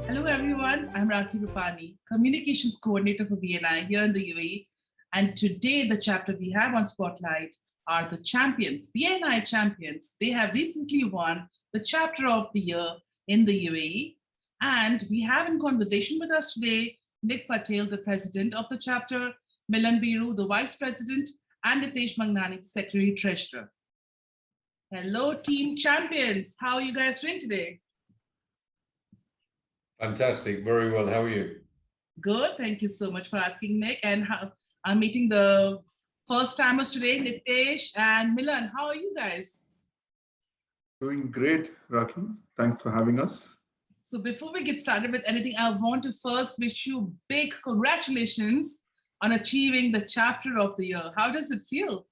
Hello everyone, I'm Rakhi Rupani, Communications Coordinator for BNI here in the UAE. And today the chapter we have on Spotlight are the champions, BNI Champions. They have recently won the chapter of the year in the UAE. And we have in conversation with us today, Nick Patel, the president of the chapter, Milan Beeru, the vice president, and Nitesh Manghnani, secretary treasurer. Hello, team champions. How are you guys doing today? Fantastic. Very well. How are you? Good. Thank you so much for asking, Nick. And I'm meeting the first timers today, Nitesh and Milan. How are you guys? Doing great, Rakhi. Thanks for having us. So before we get started with anything, I want to first wish you big congratulations on achieving the chapter of the year. How does it feel?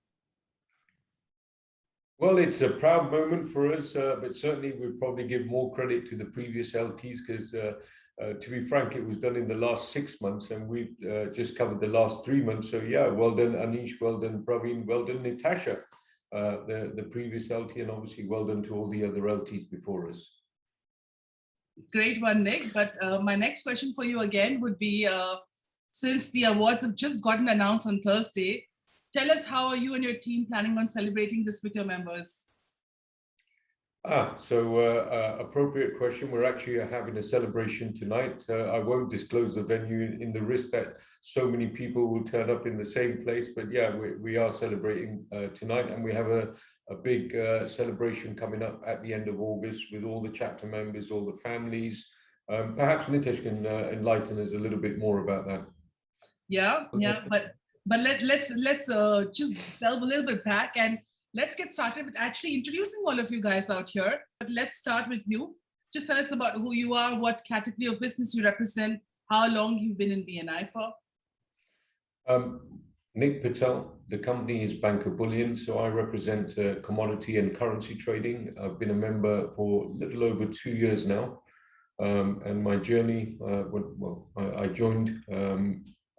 Well, it's a proud moment for us, but certainly we'd probably give more credit to the previous LTs because, to be frank, it was done in the last 6 months and we've just covered the last 3 months. So yeah, well done, Anish, well done, Praveen, well done, Natasha, the previous LT, and obviously well done to all the other LTs before us. Great one, Nick. But my next question for you again would be, since the awards have just gotten announced on Thursday, tell us how are you and your team planning on celebrating this with your members? Appropriate question. We're actually having a celebration tonight. I won't disclose the venue in the risk that so many people will turn up in the same place, but yeah, we are celebrating tonight, and we have a big celebration coming up at the end of August with all the chapter members, all the families. Perhaps Nitesh can enlighten us a little bit more about that. Yeah, but let's just delve a little bit back and let's get started with actually introducing all of you guys out here. But let's start with you. Just tell us about who you are, what category of business you represent, how long you've been in BNI for. Nick Patel, the company is Banker Bullion, so I represent commodity and currency trading. I've been a member for a little over 2 years now, and my journey, I joined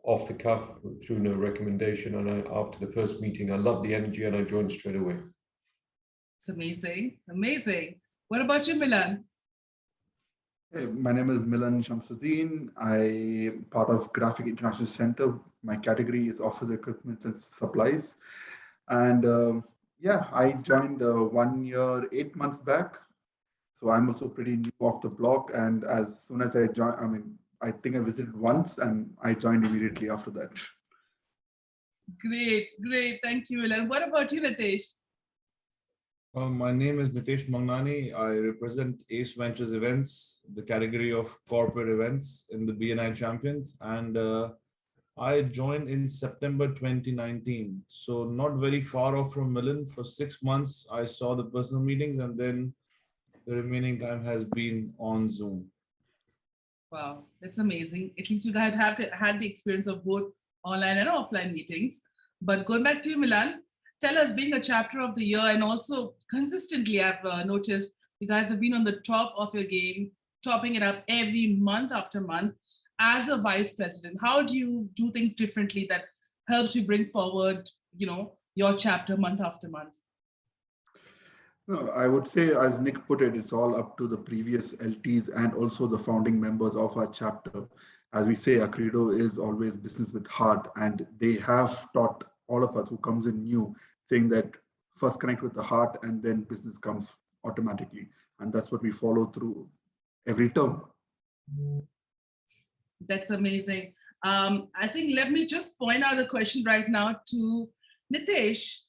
off the cuff through no recommendation, and after the first meeting, I loved the energy and I joined straight away. It's amazing, amazing. What about you, Milan? Hey, my name is Milan Shamsuddeen. I'm part of Graphic International Center. My category is office equipment and supplies. And I joined 1 year, 8 months back. So I'm also pretty new off the block. And as soon as I joined, I think I visited once and I joined immediately after that. Great. Thank you, Milan. What about you, Nitesh? My name is Nitish Magnani. I represent Ace Ventures Events, the category of corporate events in the BNI Champions. And I joined in September 2019. So not very far off from Milan. For 6 months, I saw the personal meetings, and then the remaining time has been on Zoom. Wow, that's amazing. At least you guys have had the experience of both online and offline meetings. But going back to you, Milan, tell us, being a chapter of the year and also consistently, I've noticed you guys have been on the top of your game, topping it up every month after month. As a vice president, how do you do things differently that helps you bring forward, your chapter month after month? No, I would say, as Nick put it, it's all up to the previous LTs and also the founding members of our chapter. As we say, our credo is always business with heart, and they have taught all of us who comes in new, saying that first connect with the heart and then business comes automatically. And that's what we follow through every term. That's amazing. I think let me just point out a question right now to Nitesh.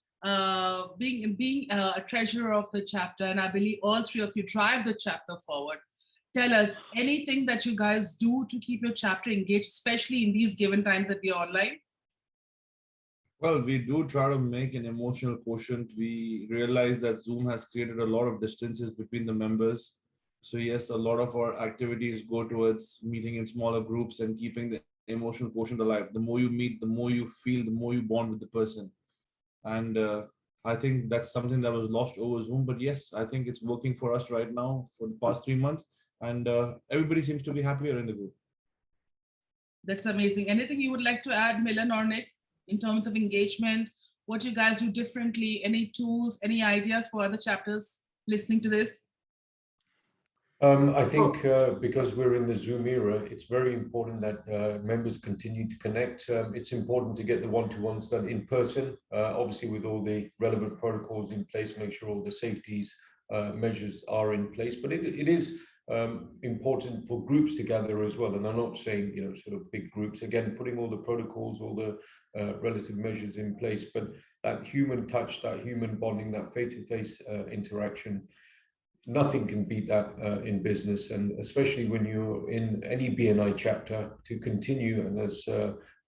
Being a treasurer of the chapter, and I believe all three of you drive the chapter forward. Tell us anything that you guys do to keep your chapter engaged, especially in these given times that we are online. Well, we do try to make an emotional quotient. We realize that Zoom has created a lot of distances between the members. So yes, a lot of our activities go towards meeting in smaller groups and keeping the emotional quotient alive. The more you meet, the more you feel, the more you bond with the person. And I think that's something that was lost over Zoom. But yes, I think it's working for us right now for the past 3 months. And everybody seems to be happier in the group. That's amazing. Anything you would like to add, Milan or Nick, in terms of engagement? What you guys do differently? Any tools, any ideas for other chapters listening to this? I think because we're in the Zoom era, it's very important that members continue to connect. It's important to get the one-to-ones done in person, obviously with all the relevant protocols in place, make sure all the safeties measures are in place. But it is important for groups to gather as well. And I'm not saying, sort of big groups, again, putting all the protocols, all the relative measures in place, but that human touch, that human bonding, that face-to-face interaction, nothing can beat that in business, and especially when you're in any BNI chapter, to continue, and as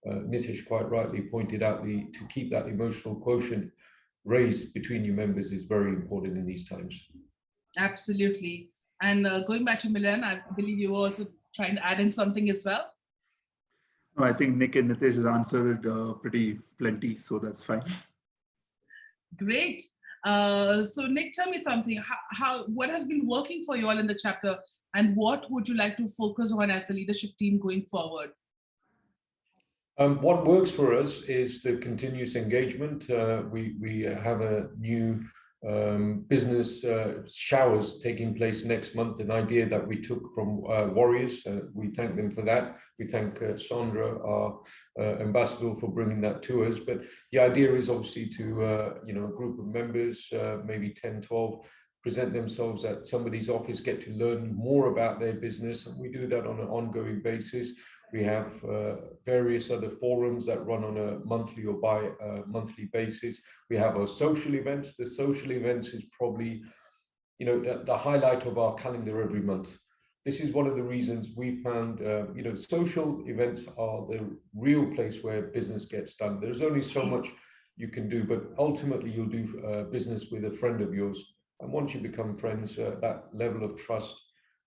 Nitish quite rightly pointed out, to keep that emotional quotient raised between your members is very important in these times. Absolutely. And going back to Milan, I believe you were also trying to add in something as well. No, I think Nick and Nitesh has answered pretty plenty, so that's fine. Great. So Nick, tell me something. What has been working for you all in the chapter, and what would you like to focus on as a leadership team going forward? What works for us is the continuous engagement. We have a new business showers taking place next month, an idea that we took from Warriors. We thank them for that. We thank Sandra, our ambassador, for bringing that to us. But the idea is obviously to, a group of members, maybe 10, 12, present themselves at somebody's office, get to learn more about their business. And we do that on an ongoing basis. We have various other forums that run on a monthly or bi-monthly basis. We have our social events. The social events is probably, the highlight of our calendar every month. This is one of the reasons we found, social events are the real place where business gets done. There's only so much you can do, but ultimately you'll do business with a friend of yours. And once you become friends, that level of trust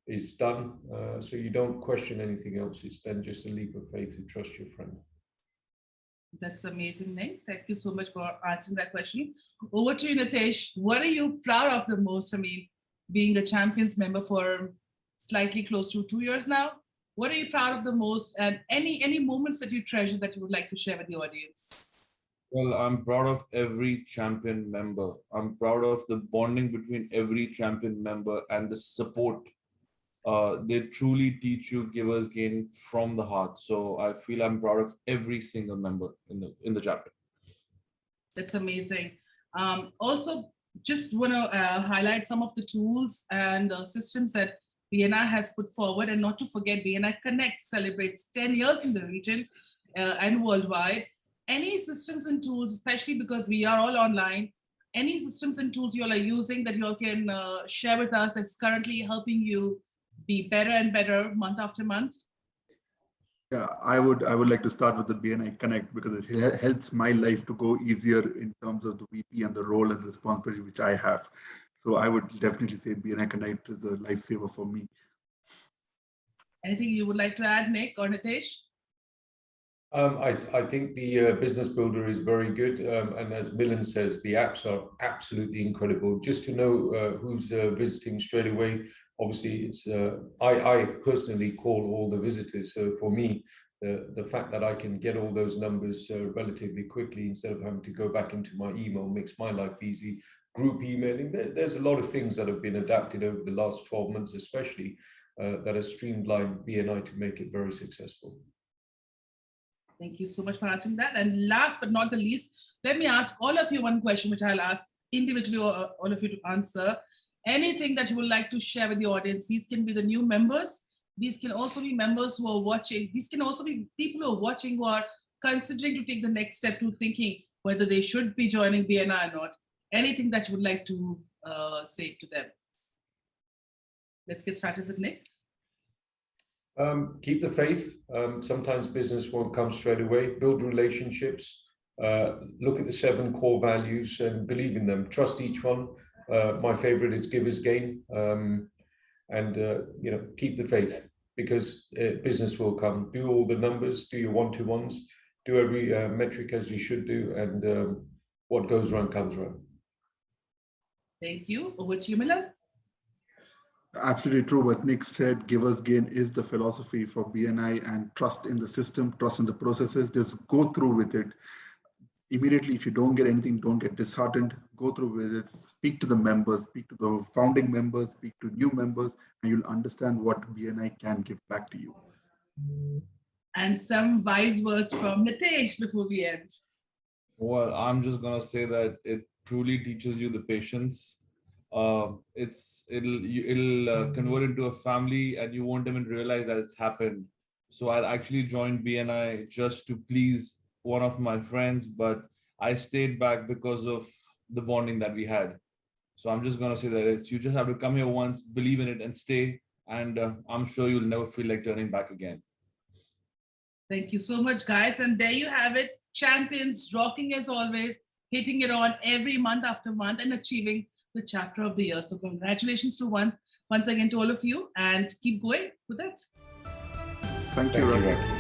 is done, so you don't question anything else. It's then just a leap of faith to trust your friend. That's amazing, Nick. Thank you so much for answering that question. Over to you, Nitesh. What are you proud of the most? I mean, being a Champions member for slightly close to 2 years now, what are you proud of the most, and any moments that you treasure that you would like to share with the audience? Well, I'm proud of every champion member. I'm proud of the bonding between every champion member and the support. They truly teach you givers gain from the heart. So I feel I'm proud of every single member in the chapter. That's amazing. Also, just want to highlight some of the tools and systems that BNI has put forward, and not to forget, BNI Connect celebrates 10 years in the region and worldwide. Any systems and tools, especially because we are all online, any systems and tools you all are using that you all can share with us that's currently helping you be better and better month after month? Yeah, I would like to start with the BNI Connect, because it helps my life to go easier in terms of the VP and the role and responsibility which I have. So I would definitely say BNI Connect is a lifesaver for me. Anything you would like to add, Nick or Nitesh? I think the Business Builder is very good, and as Milan says, the apps are absolutely incredible. Just to know who's visiting straight away. Obviously, it's I personally call all the visitors. So for me, the fact that I can get all those numbers relatively quickly instead of having to go back into my email makes my life easy. Group emailing, there's a lot of things that have been adapted over the last 12 months, especially that have streamlined BNI to make it very successful. Thank you so much for answering that. And last but not the least, let me ask all of you one question, which I'll ask individually all of you to answer. Anything that you would like to share with the audience? These can be the new members. These can also be members who are watching. These can also be people who are watching, who are considering to take the next step to thinking whether they should be joining BNI or not. Anything that you would like to say to them? Let's get started with Nick. Keep the faith. Sometimes business won't come straight away. Build relationships. Look at the 7 core values and believe in them. Trust each one. My favorite is givers gain, and keep the faith, because business will come. Do all the numbers, do your one-to-ones, do every metric as you should do, and what goes around comes around. Thank you. Over to you, Milan. Absolutely true. What Nick said, givers gain is the philosophy for BNI, and trust in the system, trust in the processes. Just go through with it. immediately, if you don't get anything, don't get disheartened. Go through with it. Speak to the members, speak to the founding members, speak to new members, and you'll understand what BNI can give back to you. And some wise words from Nitesh before we end. Well, I'm just gonna say that it truly teaches you the patience. It'll convert into a family, and you won't even realize that it's happened. So I actually joined BNI just to please one of my friends, but I stayed back because of the bonding that we had. So I'm just gonna say that you just have to come here once, believe in it, and stay. And I'm sure you'll never feel like turning back again. Thank you so much, guys. And there you have it. Champions rocking as always, hitting it on every month after month and achieving the chapter of the year. So congratulations to once again to all of you, and keep going with it. Thank you, Ravi.